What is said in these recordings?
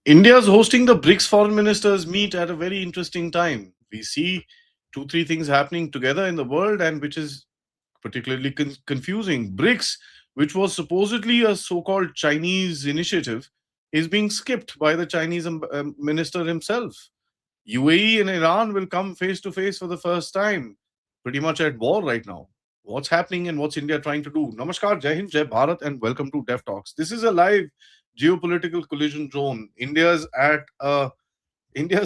India is hosting the BRICS foreign ministers meet at a very interesting time. We see two, three things happening together in the world, and which is particularly confusing. BRICS, which was supposedly a so called Chinese initiative, is being skipped by the Chinese minister himself. UAE and Iran will come face to face for the first time, pretty much at war right now. What's happening and what's India trying to do? Namaskar, Jai Hind, Jai Bharat, and welcome to Dev Talks. This is a live geopolitical collision zone. India's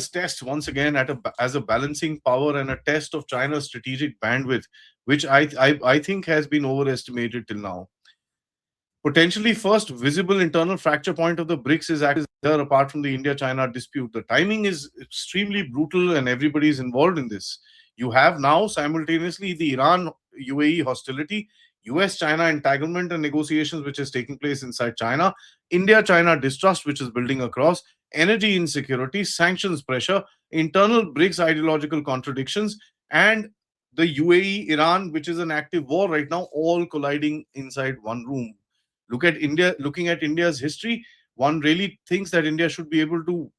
test once again as a balancing power and a test of China's strategic bandwidth, which I think has been overestimated till now. Potentially first visible internal fracture point of the BRICS is actually there apart from the India-China dispute. The timing is extremely brutal and everybody is involved in this. You have now simultaneously the Iran-UAE hostility, US-China entanglement and negotiations which is taking place inside China, India-China distrust which is building across, energy insecurity, sanctions pressure, internal BRICS ideological contradictions, and the UAE-Iran, which is an active war right now, all colliding inside one room. Looking at India's history, one really thinks that India should be able to,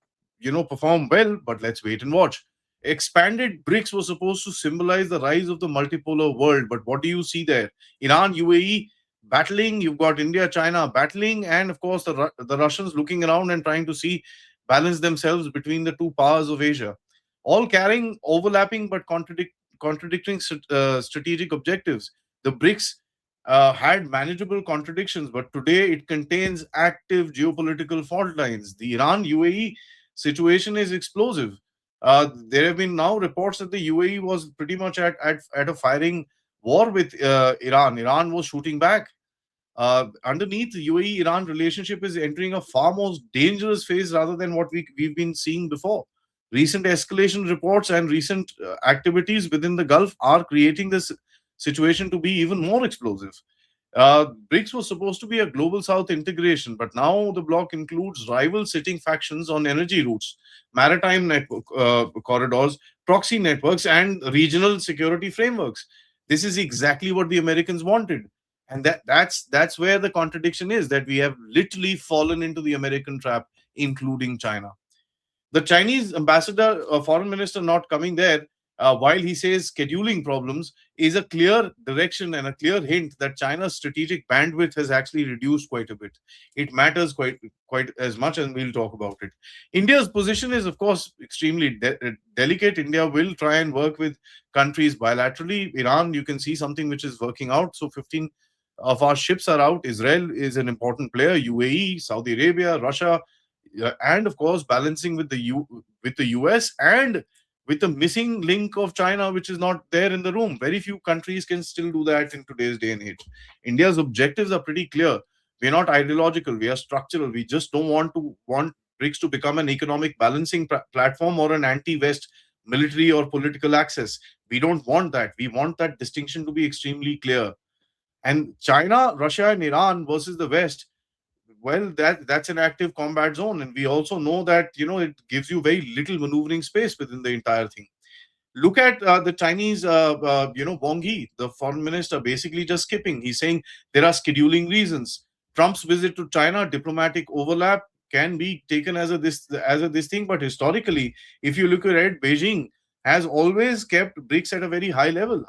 perform well, but let's wait and watch. Expanded BRICS was supposed to symbolize the rise of the multipolar world, but what do you see there? Iran, UAE battling, you've got India, China battling, and of course the Russians looking around and trying to see balance themselves between the two powers of Asia, all carrying overlapping but contradicting strategic objectives. The BRICS had manageable contradictions, but today it contains active geopolitical fault lines. The Iran UAE situation is explosive. There have been now reports that the UAE was pretty much at a firing war with Iran. Iran was shooting back. Underneath, the UAE Iran relationship is entering a far more dangerous phase rather than what we've been seeing before. Recent escalation reports and recent activities within the Gulf are creating this situation to be even more explosive. BRICS was supposed to be a global south integration, but now the bloc includes rival sitting factions on energy routes, maritime network corridors, proxy networks, and regional security frameworks. This is exactly what the Americans wanted, and that's where the contradiction is, that we have literally fallen into the American trap, including China. The Chinese ambassador, foreign minister, not coming there, while he says scheduling problems, is a clear direction and a clear hint that China's strategic bandwidth has actually reduced quite a bit. It matters quite as much, and we'll talk about it. India's position is, of course, extremely delicate. India will try and work with countries bilaterally. Iran, you can see something which is working out. So 15 of our ships are out. Israel is an important player. UAE, Saudi Arabia, Russia, and of course balancing with with the US and with the missing link of China, which is not there in the room. Very few countries can still do that in today's day and age. India's objectives are pretty clear. We're not ideological, we are structural. We just don't want BRICS to become an economic balancing platform or an anti-West military or political access. We don't want that. We want that distinction to be extremely clear. And China, Russia, and Iran versus the West, well, that's an active combat zone, and we also know that it gives you very little maneuvering space within the entire thing. Look at the Chinese, Wang Yi, the foreign minister, basically just skipping. He's saying there are scheduling reasons. Trump's visit to China, diplomatic overlap can be taken as this thing, but historically, if you look at it, Beijing has always kept BRICS at a very high level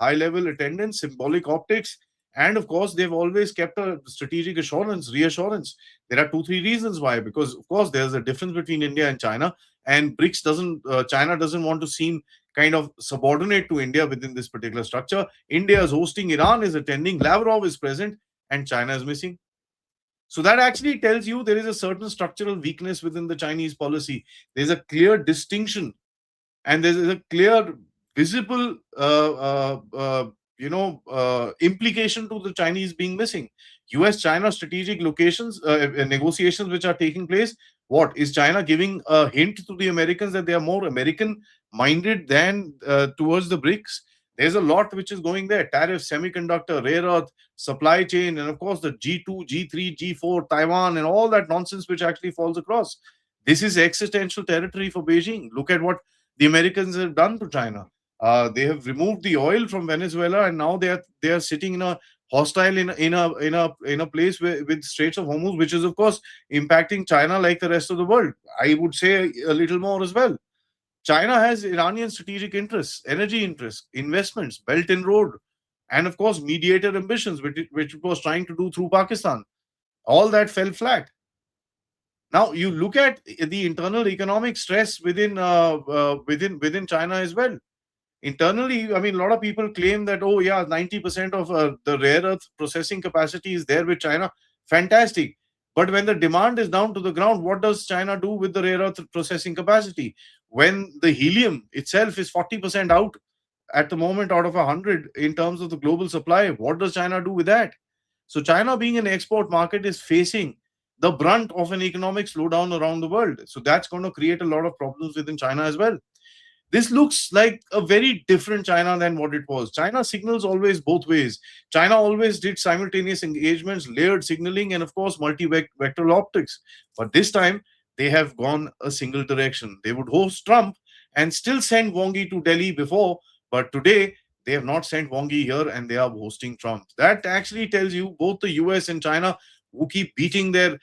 attendance, symbolic optics, and of course, they've always kept a strategic reassurance. There are two, three reasons why. Because of course, there's a difference between India and China, and China doesn't want to seem kind of subordinate to India within this particular structure. India is hosting, Iran is attending, Lavrov is present, and China is missing. So that actually tells you there is a certain structural weakness within the Chinese policy. There's a clear distinction, and there's a clear, visible, implication to the Chinese being missing. US-China strategic negotiations which are taking place. What is China giving a hint to the Americans that they are more American-minded than towards the BRICS? There's a lot which is going there: tariff, semiconductor, rare earth, supply chain, and of course the G2, G3, G4, Taiwan, and all that nonsense which actually falls across. This is existential territory for Beijing. Look at what the Americans have done to China. They have removed the oil from Venezuela, and now they are sitting in a hostile in a place with Straits of Hormuz, which is of course impacting China like the rest of the world. I would say a little more as well. China has Iranian strategic interests, energy interests, investments, Belt and Road, and of course mediator ambitions, which it was trying to do through Pakistan. All that fell flat. Now you look at the internal economic stress within China as well. Internally, I mean, a lot of people claim that, oh yeah, 90% of the rare earth processing capacity is there with China. Fantastic. But when the demand is down to the ground, what does China do with the rare earth processing capacity? When the helium itself is 40% out at the moment out of 100 in terms of the global supply, what does China do with that? So China, being an export market, is facing the brunt of an economic slowdown around the world. So that's going to create a lot of problems within China as well. This looks like a very different China than what it was. China signals always both ways. China always did simultaneous engagements, layered signaling, and of course, multi-vectoral optics. But this time, they have gone a single direction. They would host Trump and still send Wang Yi to Delhi before, but today they have not sent Wang Yi here and they are hosting Trump. That actually tells you both the US and China, who keep beating their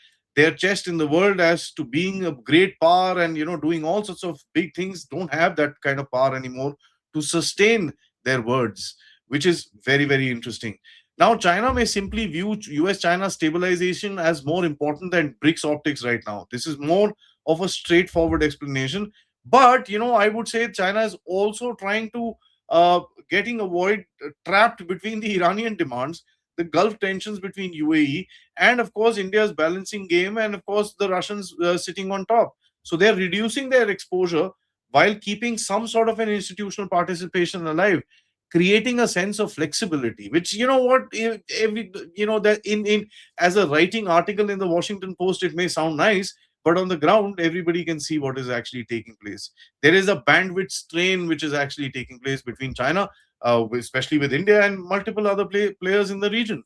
chest in the world as to being a great power and doing all sorts of big things, don't have that kind of power anymore to sustain their words, which is very, very interesting. Now China may simply view US China stabilization as more important than BRICS optics right now. This is more of a straightforward explanation, but I would say China is also trying to uh, getting avoid trapped between the Iranian demands, the Gulf tensions between UAE, and of course India's balancing game, and of course the Russians sitting on top. So they're reducing their exposure while keeping some sort of an institutional participation alive, creating a sense of flexibility, which every that in as a writing article in the Washington Post it may sound nice, but on the ground everybody can see what is actually taking place. There is a bandwidth strain which is actually taking place between China, especially with India and multiple other players in the region.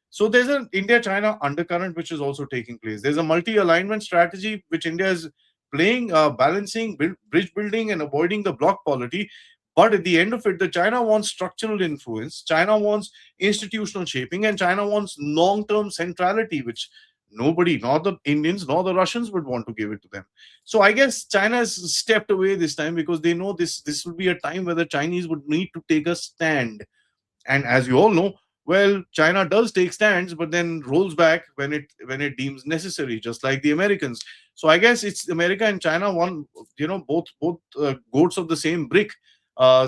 So there's an India-China undercurrent which is also taking place. There's a multi-alignment strategy which India is playing, balancing bridge building and avoiding the block polity. But at the end of it, the China wants structural influence, China wants institutional shaping, and China wants long-term centrality, which nobody, nor the Indians nor the Russians, would want to give it to them. So I guess China has stepped away this time because they know this will be a time where the Chinese would need to take a stand. And as you all know, well, China does take stands but then rolls back when it deems necessary, just like the Americans. So I guess it's America and China, one, both goats of the same brick,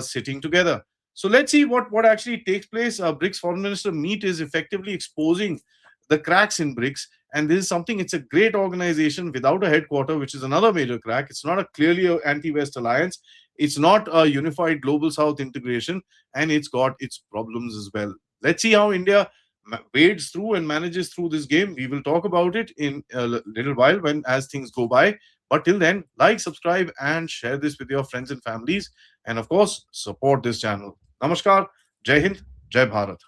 sitting together. So let's see what actually takes place. BRICS foreign minister meet is effectively exposing the cracks in BRICS, and this is something, it's a great organization without a headquarter, which is another major crack. It's not a clearly anti-West alliance, it's not a unified global South integration, and it's got its problems as well. Let's see how India wades through and manages through this game. We will talk about it in a little while when as things go by. But till then, like, subscribe, and share this with your friends and families. And of course, support this channel. Namaskar, Jai Hind, Jai Bharat.